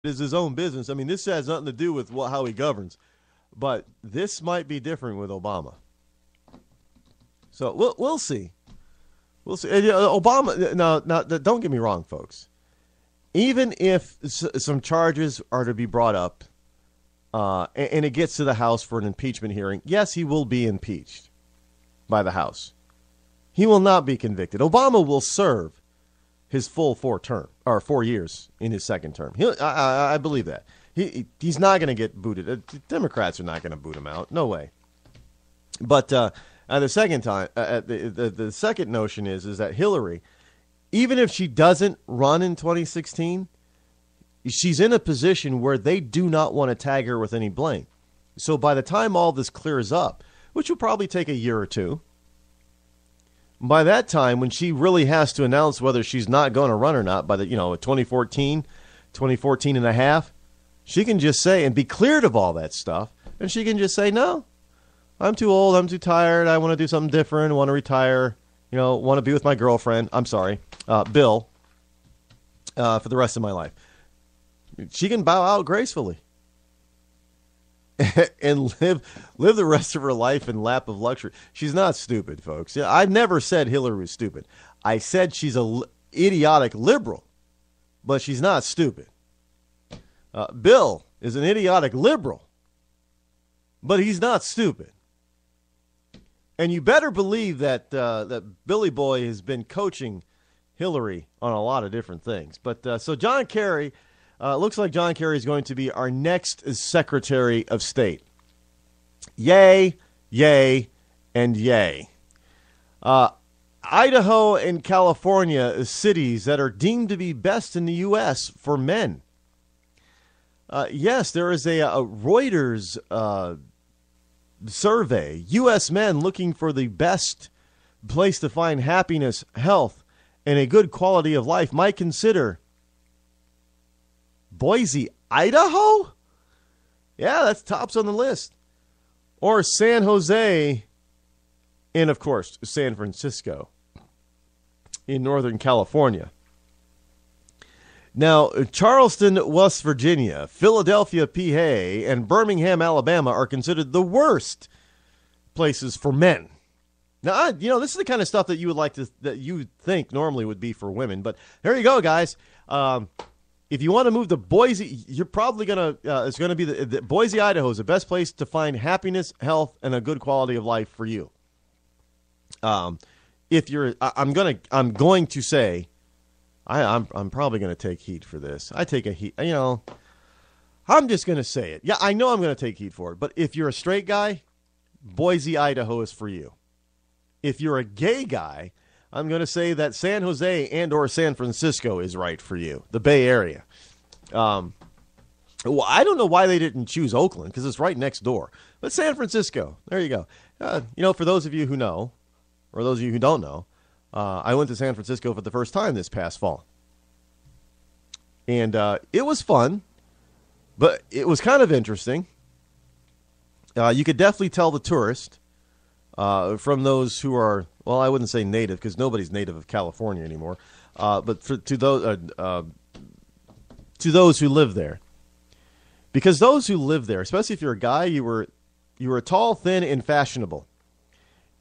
is his own business. I mean, this has nothing to do with how he governs. But this might be different with Obama. So we'll see. We'll see. Obama, now, don't get me wrong, folks. Even if some charges are to be brought up and it gets to the House for an impeachment hearing, yes, he will be impeached by the House. He will not be convicted. Obama will serve his full 4 years in his second term. I believe that. He's not going to get booted. Democrats are not going to boot him out. No way. But the second notion is that Hillary, even if she doesn't run in 2016, she's in a position where they do not want to tag her with any blame. So by the time all this clears up, which will probably take a year or two, by that time, when she really has to announce whether she's not going to run or not, by the 2014 and a half, she can just say and be cleared of all that stuff, and she can just say, no, I'm too old, I'm too tired, I want to do something different, I want to retire, want to be with my girlfriend, Bill, for the rest of my life. She can bow out gracefully and live the rest of her life in lap of luxury. She's not stupid, folks. I've never said Hillary was stupid. I said she's a idiotic liberal, but she's not stupid. Bill is an idiotic liberal, but he's not stupid. And you better believe that that Billy Boy has been coaching Hillary on a lot of different things. But so John Kerry, looks like John Kerry is going to be our next Secretary of State. Yay, yay, and yay. Idaho and California, cities that are deemed to be best in the U.S. for men. Yes, there is a Reuters survey. U.S. men looking for the best place to find happiness, health, and a good quality of life might consider Boise, Idaho? Yeah, that's tops on the list. Or San Jose, and of course, San Francisco in Northern California. Now, Charleston, West Virginia, Philadelphia, PA, and Birmingham, Alabama are considered the worst places for men. Now, this is the kind of stuff that you would that you think normally would be for women. But there you go, guys. If you want to move to Boise, you're probably it's going to be the Boise, Idaho is the best place to find happiness, health, and a good quality of life for you. If you're, I'm going to say, I'm probably going to take heat for this. I take a heat, I'm just going to say it. Yeah, I know I'm going to take heat for it. But if you're a straight guy, Boise, Idaho is for you. If you're a gay guy, I'm going to say that San Jose and or San Francisco is right for you, the Bay Area. Well, I don't know why they didn't choose Oakland because it's right next door. But San Francisco, there you go. For those of you who know, or those of you who don't know, I went to San Francisco for the first time this past fall. And it was fun, but it was kind of interesting. You could definitely tell the tourist from those who are, well, I wouldn't say native because nobody's native of California anymore, but to those who live there. Because those who live there, especially if you're a guy, you were tall, thin, and fashionable.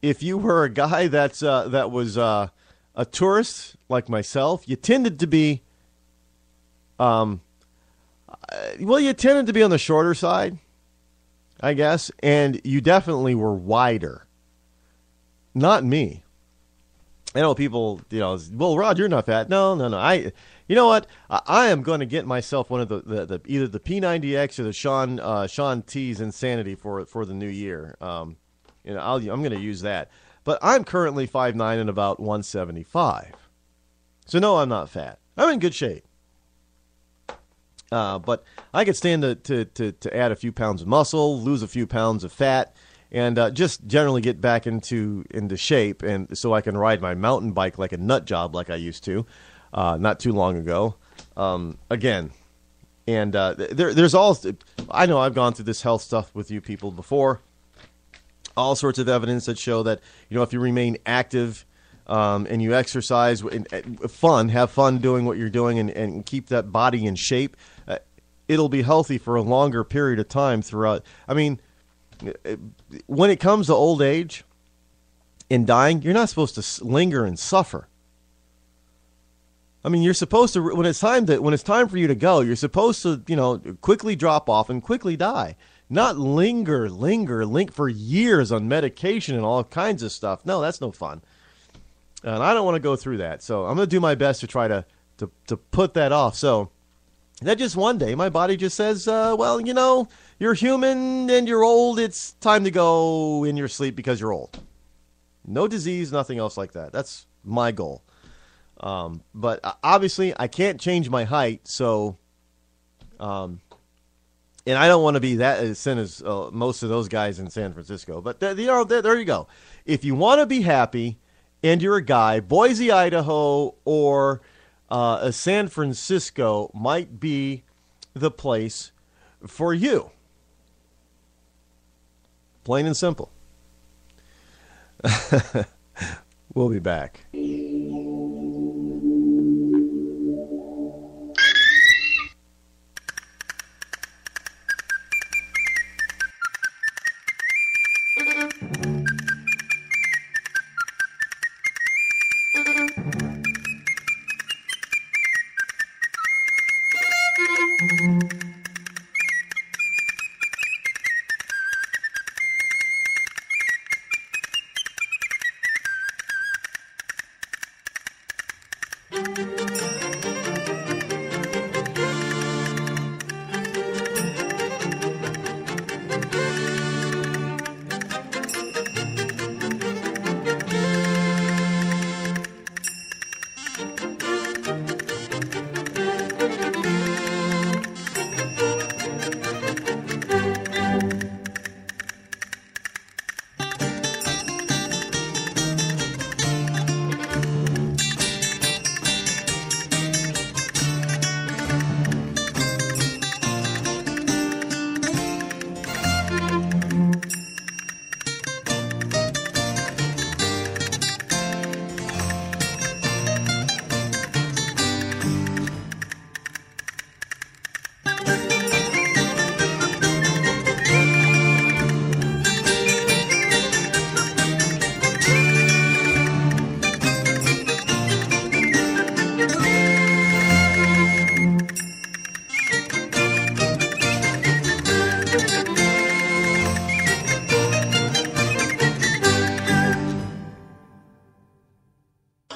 If you were a guy that was a tourist like myself, you tended to be, you tended to be on the shorter side, I guess, and you definitely were wider. Not me. I know people, well, Rod, you're not fat. No. You know what? I am going to get myself one of the either the P90X or the Sean T's Insanity for the new year. I'm going to use that. But I'm currently 5'9" and about 175. So no, I'm not fat. I'm in good shape. But I could stand to add a few pounds of muscle, lose a few pounds of fat, and just generally get back into shape, and so I can ride my mountain bike like a nut job like I used to not too long ago. Again, and there's all, I know I've gone through this health stuff with you people before. All sorts of evidence that show that, if you remain active and you exercise, have fun doing what you're doing and keep that body in shape, it'll be healthy for a longer period of time throughout. I mean, when it comes to old age and dying, you're not supposed to linger and suffer. I mean, you're supposed to, when it's time for you to go, you're supposed to, quickly drop off and quickly die. Not linger for years on medication and all kinds of stuff. No, that's no fun. And I don't want to go through that. So I'm going to do my best to try to put that off. So that just one day, my body just says, well, you're human and you're old. It's time to go in your sleep because you're old. No disease, nothing else like that. That's my goal. But obviously, I can't change my height. So, and I don't want to be that as thin as most of those guys in San Francisco. But there you go. If you want to be happy and you're a guy, Boise, Idaho, or San Francisco might be the place for you. Plain and simple. We'll be back.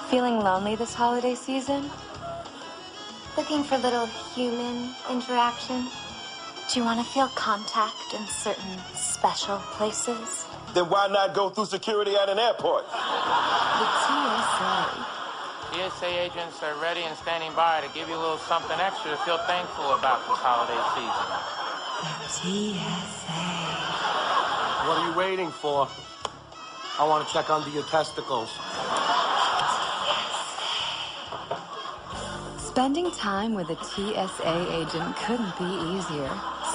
Feeling lonely this holiday season? Looking for little human interaction? Do you want to feel contact in certain special places? Then why not go through security at an airport? The TSA. TSA agents are ready and standing by to give you a little something extra to feel thankful about this holiday season. The TSA. What are you waiting for? I want to check under your testicles. Spending time with a TSA agent couldn't be easier.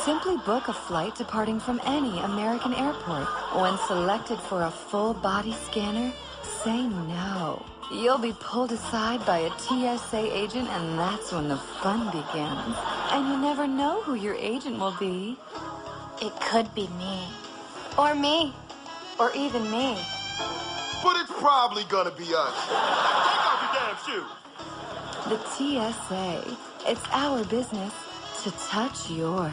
Simply book a flight departing from any American airport. When selected for a full body scanner, say no. You'll be pulled aside by a TSA agent, and that's when the fun begins. And you never know who your agent will be. It could be me. Or me. Or even me. But it's probably gonna be us. Take off your damn shoes. The TSA. It's our business to touch yours.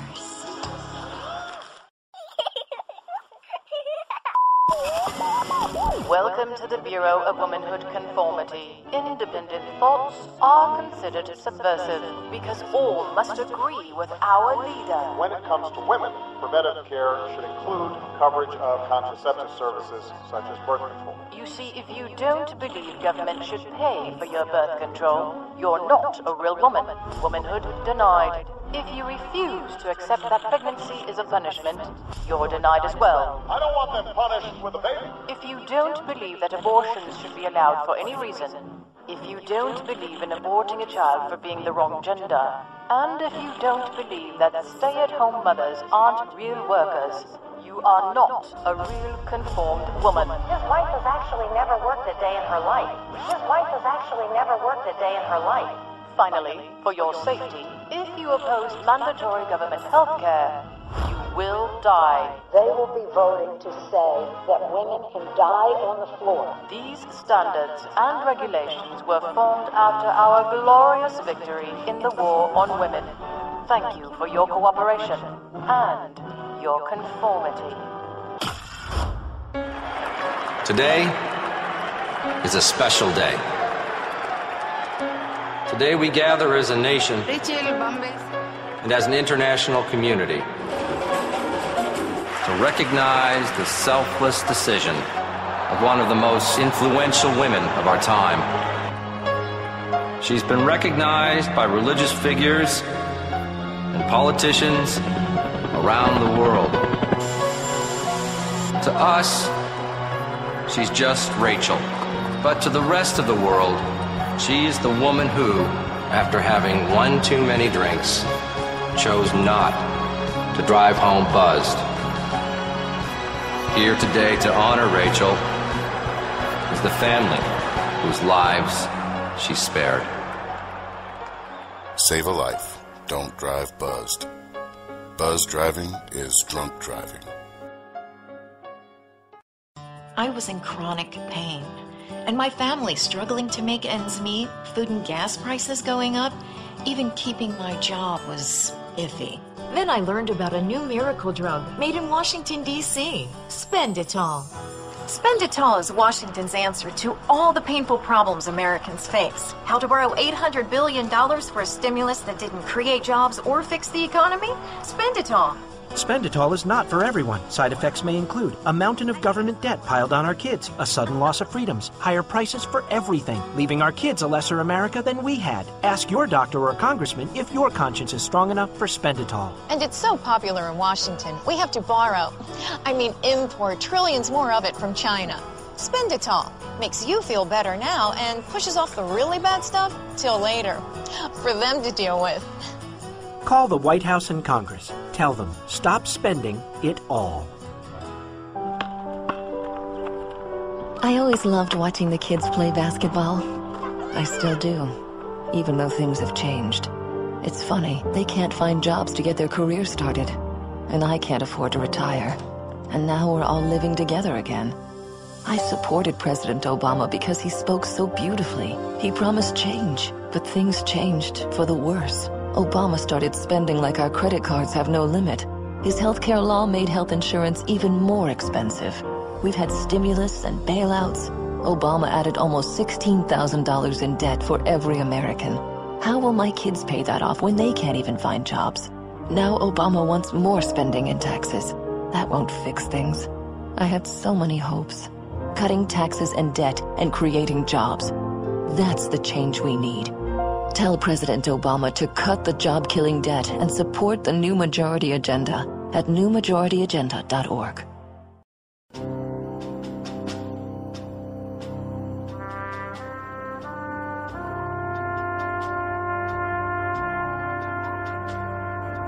Welcome to the Bureau of Womanhood Conformity. Independent thoughts are considered subversive because all must agree with our leader. When it comes to women, preventative care should include coverage of contraceptive services such as birth control. You see, if you don't believe government should pay for your birth control, you're not a real woman. Womanhood denied. If you refuse to accept that pregnancy is a punishment, you're denied as well. I don't want them punished with a baby. If you don't believe that abortions should be allowed for any reason, if you don't believe in aborting a child for being the wrong gender, and if you don't believe that stay-at-home mothers aren't real workers, you are not a real conformed woman. His wife has actually never worked a day in her life. His wife has actually never worked a day in her life. Finally, for your safety, If you oppose mandatory government health care, you will die. They will be voting to say that women can die on the floor. These standards and regulations were formed after our glorious victory in the war on women. Thank you for your cooperation and your conformity. Today is a special day. Today we gather as a nation and as an international community to recognize the selfless decision of one of the most influential women of our time. She's been recognized by religious figures and politicians around the world. To us, she's just Rachel. But to the rest of the world, she is the woman who, after having one too many drinks, chose not to drive home buzzed. Here today to honor Rachel is the family whose lives she spared. Save a life. Don't drive buzzed. Buzz driving is drunk driving. I was in chronic pain, and my family struggling to make ends meet, food and gas prices going up, even keeping my job was iffy. Then I learned about a new miracle drug made in Washington, D.C., Spenditol. Spenditol is Washington's answer to all the painful problems Americans face. How to borrow $800 billion for a stimulus that didn't create jobs or fix the economy? Spenditol. Spenditol is not for everyone. Side effects may include a mountain of government debt piled on our kids, a sudden loss of freedoms, higher prices for everything, leaving our kids a lesser America than we had. Ask your doctor or congressman if your conscience is strong enough for Spenditol. And it's so popular in Washington, we have to import trillions more of it from China. Spenditol makes you feel better now and pushes off the really bad stuff till later, for them to deal with. Call the White House and Congress. Tell them, stop spending it all. I always loved watching the kids play basketball. I still do, even though things have changed. It's funny, they can't find jobs to get their careers started, and I can't afford to retire. And now we're all living together again. I supported President Obama because he spoke so beautifully. He promised change, but things changed for the worse. Obama started spending like our credit cards have no limit. His healthcare law made health insurance even more expensive. We've had stimulus and bailouts. Obama added almost $16,000 in debt for every American. How will my kids pay that off when they can't even find jobs? Now Obama wants more spending and taxes. That won't fix things. I had so many hopes. Cutting taxes and debt and creating jobs. That's the change we need. Tell President Obama to cut the job-killing debt and support the New Majority Agenda at newmajorityagenda.org.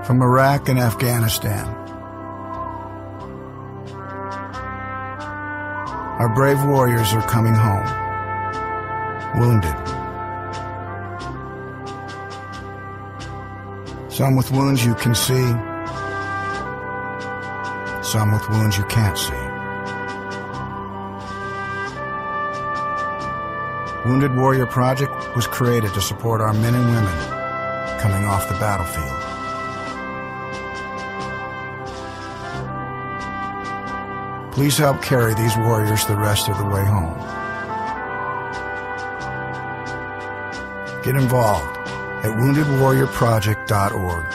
From Iraq and Afghanistan, our brave warriors are coming home, wounded. Some with wounds you can see, some with wounds you can't see. Wounded Warrior Project was created to support our men and women coming off the battlefield. Please help carry these warriors the rest of the way home. Get involved at woundedwarriorproject.org.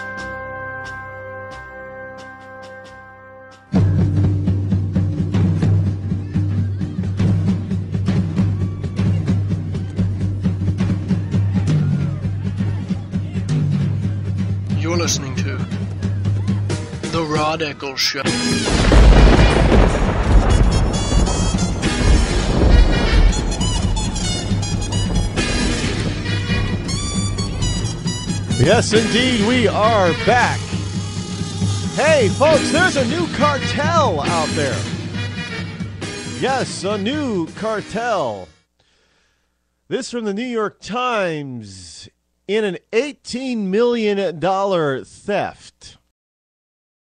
You're listening to The Rod Eccles Show. Yes, indeed, we are back. Hey, folks, there's a new cartel out there. Yes, a new cartel. This from the New York Times. in an $18 million theft.